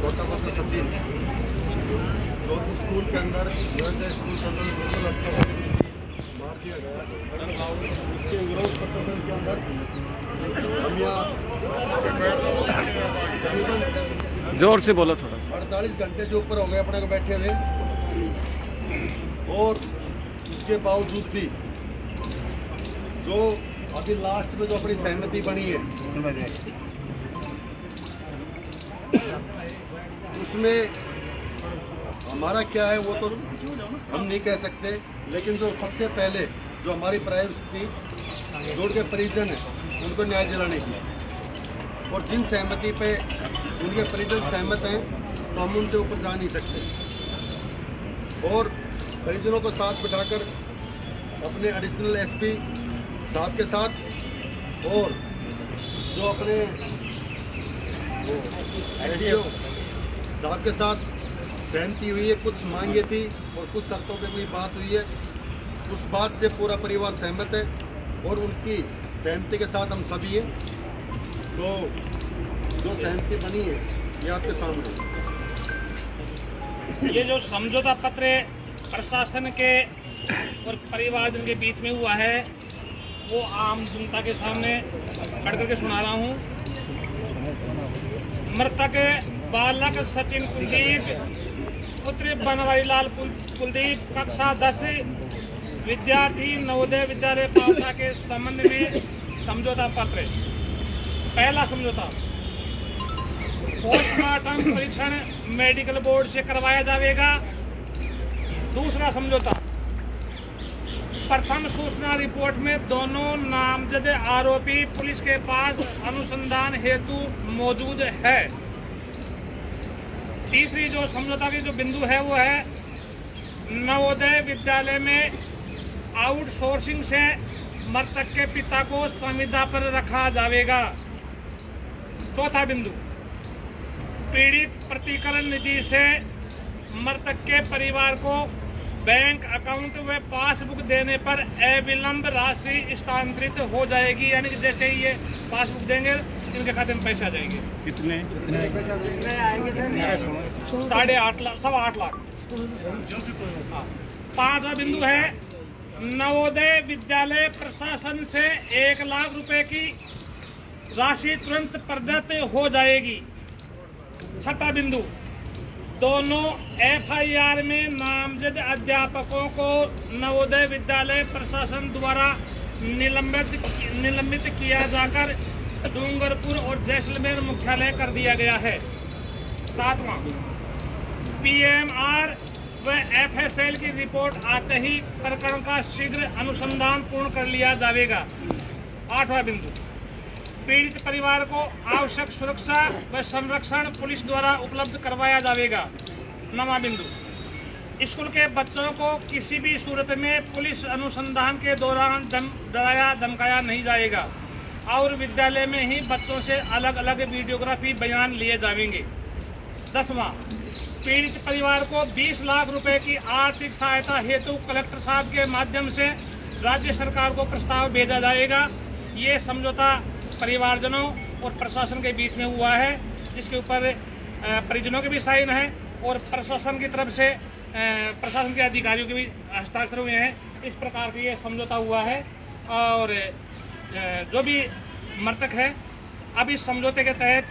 छोटा बच्चा सचिन जो स्कूल के अंदर स्कूल के अंदर मार दिया गया, उसके विरोध प्रदर्शन के अंदर हम यहाँ जोर से बोलो थोड़ा। 48 घंटे से ऊपर हो गए अपने को बैठे हुए, और उसके बावजूद भी जो अभी लास्ट में जो अपनी सहमति बनी है उसमें हमारा क्या है वो तो हम नहीं कह सकते, लेकिन जो सबसे पहले जो हमारी प्राइवेसी थी, जो उनके परिजन है उनको न्याय दिलाने की, और जिन सहमति पे उनके परिजन सहमत हैं तो हम उनसे ऊपर जा नहीं सकते, और परिजनों को साथ बिठाकर अपने एडिशनल एसपी साहब के साथ और जो अपने एसडीओ साहब के साथ सहमति हुई है, कुछ मांगे थी और कुछ शर्तों पे भी बात हुई है। उस बात से पूरा परिवार सहमत है और उनकी सहमति के साथ हम सभी हैं। तो जो सहमति बनी है ये आपके सामने। ये जो समझौता पत्र प्रशासन के और परिवारजन के बीच में हुआ है वो आम जनता के सामने पढ़ करके सुना रहा हूँ। मृतक बालक सचिन कुलदीप पुत्र बनवारी लाल कुलदीप कक्षा 10 विद्यार्थी नवोदय विद्यालय पावटा के संबंध में समझौता पत्र। पहला समझौता, पोस्टमार्टम परीक्षण मेडिकल बोर्ड से करवाया जाएगा। दूसरा समझौता, प्रथम सूचना रिपोर्ट में दोनों नामजद आरोपी पुलिस के पास अनुसंधान हेतु मौजूद है। तीसरी जो समझौता की जो बिंदु है वो है नवोदय विद्यालय में आउटसोर्सिंग से मृतक के पिता को संविदा पर रखा जाएगा। चौथा बिंदु, पीड़ित प्रतिकरण निधि से मृतक के परिवार को बैंक अकाउंट व पासबुक देने पर अविलंब राशि स्थानांतरित हो जाएगी। यानी कि जैसे ही ये पासबुक देंगे इनके खाते में पैसे आ जाएंगे। कितने आएंगे? 8.5 लाख, 8.25 लाख। पांचवा बिंदु है नवोदय विद्यालय प्रशासन से 1 लाख रुपए की राशि तुरंत प्रदत्त हो जाएगी। छठा बिंदु, दोनों एफआईआर में नामजद अध्यापकों को नवोदय विद्यालय प्रशासन द्वारा निलंबित किया जाकर डूंगरपुर और जैसलमेर मुख्यालय कर दिया गया है। सातवां, पीएमआर व एफएसएल की रिपोर्ट आते ही प्रकरण का शीघ्र अनुसंधान पूर्ण कर लिया जाएगा। आठवां बिंदु, पीड़ित परिवार को आवश्यक सुरक्षा व संरक्षण पुलिस द्वारा उपलब्ध करवाया जाएगा। नवां बिंदु, स्कूल के बच्चों को किसी भी सूरत में पुलिस अनुसंधान के दौरान डराया धमकाया नहीं जाएगा और विद्यालय में ही बच्चों से अलग अलग वीडियोग्राफी बयान लिए जाएंगे। 10वां, पीड़ित परिवार को 20 लाख रुपए की आर्थिक सहायता हेतु कलेक्टर साहब के माध्यम से राज्य सरकार को प्रस्ताव भेजा जाएगा। ये समझौता परिवारजनों और प्रशासन के बीच में हुआ है, जिसके ऊपर परिजनों के भी साइन है और प्रशासन की तरफ से प्रशासन के अधिकारियों के भी हस्ताक्षर हुए हैं। इस प्रकार से ये समझौता हुआ है और जो भी मृतक है अब इस समझौते के तहत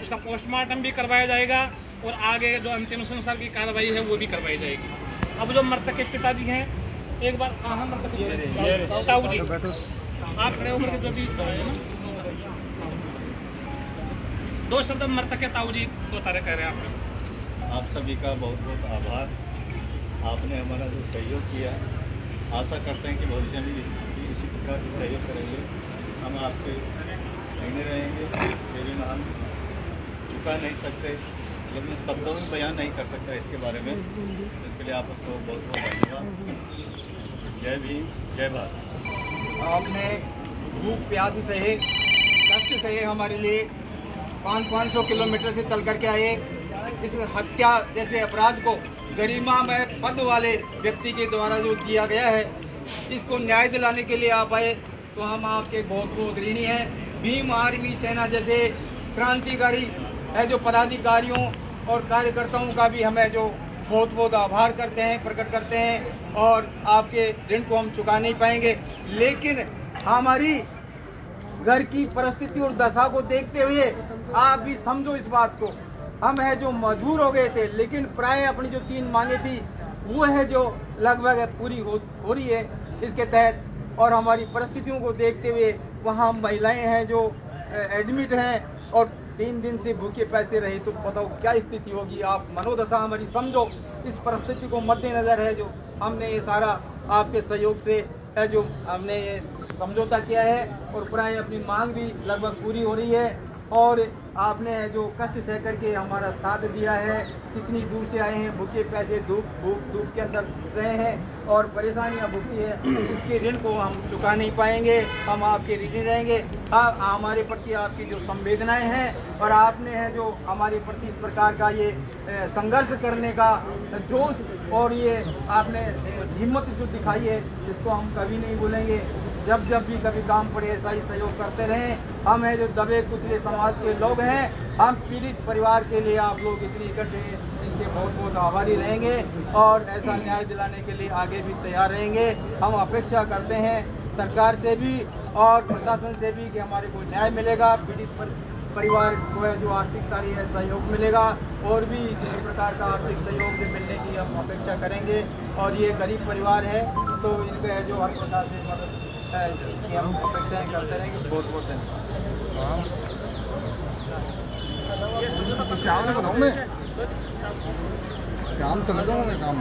उसका पोस्टमार्टम भी करवाया जाएगा और आगे जो अंतिम संस्कार की कार्रवाई है वो भी करवाई जाएगी। अब जो मृतक के पिताजी हैं, एक बार मृतक ताऊ जी आप खड़े होकर के जो भी दो शब्द मृतक के ताऊ जी को तारे कह रहे हैं आप सभी का बहुत बहुत आभार। आपने हमारा जो सहयोग किया, आशा करते हैं कि भविष्य में इसी प्रकार से सहयोग करेंगे। हम आपके रहने रहेंगे, तेरी हम चुका नहीं सकते, लेकिन शब्दों में बयान नहीं कर सकता इसके बारे में। इसके लिए आपको बहुत बहुत धन्यवाद। जय भीम, जय भारत। आपने भूख प्यास सहे, कष्ट सहे हमारे लिए, 500 किलोमीटर से चल करके आए। इस हत्या जैसे अपराध को गरिमामय पद वाले व्यक्ति के द्वारा जो किया गया है, इसको न्याय दिलाने के लिए आप आए, तो हम आपके बहुत बहुत ऋणी हैं। भीम आर्मी सेना जैसे क्रांतिकारी है जो पदाधिकारियों और कार्यकर्ताओं का भी हमें जो बहुत बहुत आभार करते हैं, प्रकट करते हैं। और आपके ऋण को हम चुका नहीं पाएंगे, लेकिन हमारी घर की परिस्थिति और दशा को देखते हुए आप भी समझो इस बात को, हम है जो मजबूर हो गए थे, लेकिन प्राय अपनी जो 3 मांगे थी वो है जो लगभग पूरी हो रही है इसके तहत। और हमारी परिस्थितियों को देखते हुए वहाँ महिलाएं हैं जो एडमिट हैं और 3 दिन से भूखे पैसे रहे, तो बताओ क्या स्थिति होगी। आप मनोदशा हमारी समझो, इस परिस्थिति को मद्देनजर है जो हमने ये सारा आपके सहयोग से है जो हमने ये समझौता किया है। और प्राय अपनी मांग भी लगभग पूरी हो रही है। और आपने जो कष्ट सह करके हमारा साथ दिया है, कितनी दूर से आए हैं, भूखे पैसे धूप के अंदर रहे हैं और परेशानियां भुगती है, इसके ऋण को हम चुका नहीं पाएंगे, हम आपके ऋणी रहेंगे। हमारे प्रति आपकी जो संवेदनाएं हैं और आपने है जो हमारे प्रति इस प्रकार का ये संघर्ष करने का जोश और ये आपने हिम्मत जो दिखाई है, इसको हम कभी नहीं भूलेंगे। जब भी कभी काम पड़े ऐसा ही सहयोग करते रहें। हम है जो दबे कुचले समाज के लोग हैं, हम पीड़ित परिवार के लिए आप लोग इतनी इकट्ठे हैं, इनके बहुत बहुत आभारी रहेंगे और ऐसा न्याय दिलाने के लिए आगे भी तैयार रहेंगे। हम अपेक्षा करते हैं सरकार से भी और प्रशासन से भी कि हमारे को न्याय मिलेगा, पीड़ित परिवार को है जो आर्थिक सारी है सहयोग मिलेगा और भी किसी प्रकार का आर्थिक सहयोग से मिलने की हम अपेक्षा करेंगे। और ये गरीब परिवार है तो इनके है जो हर प्रकार से मदद की हम अपेक्षाएं करते रहेंगे। बहुत बहुत धन्यवाद। शाम को मैं शाम चले जाऊँगा काम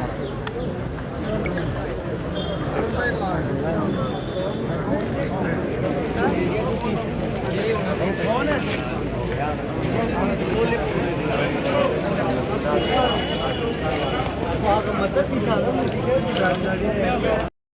मदद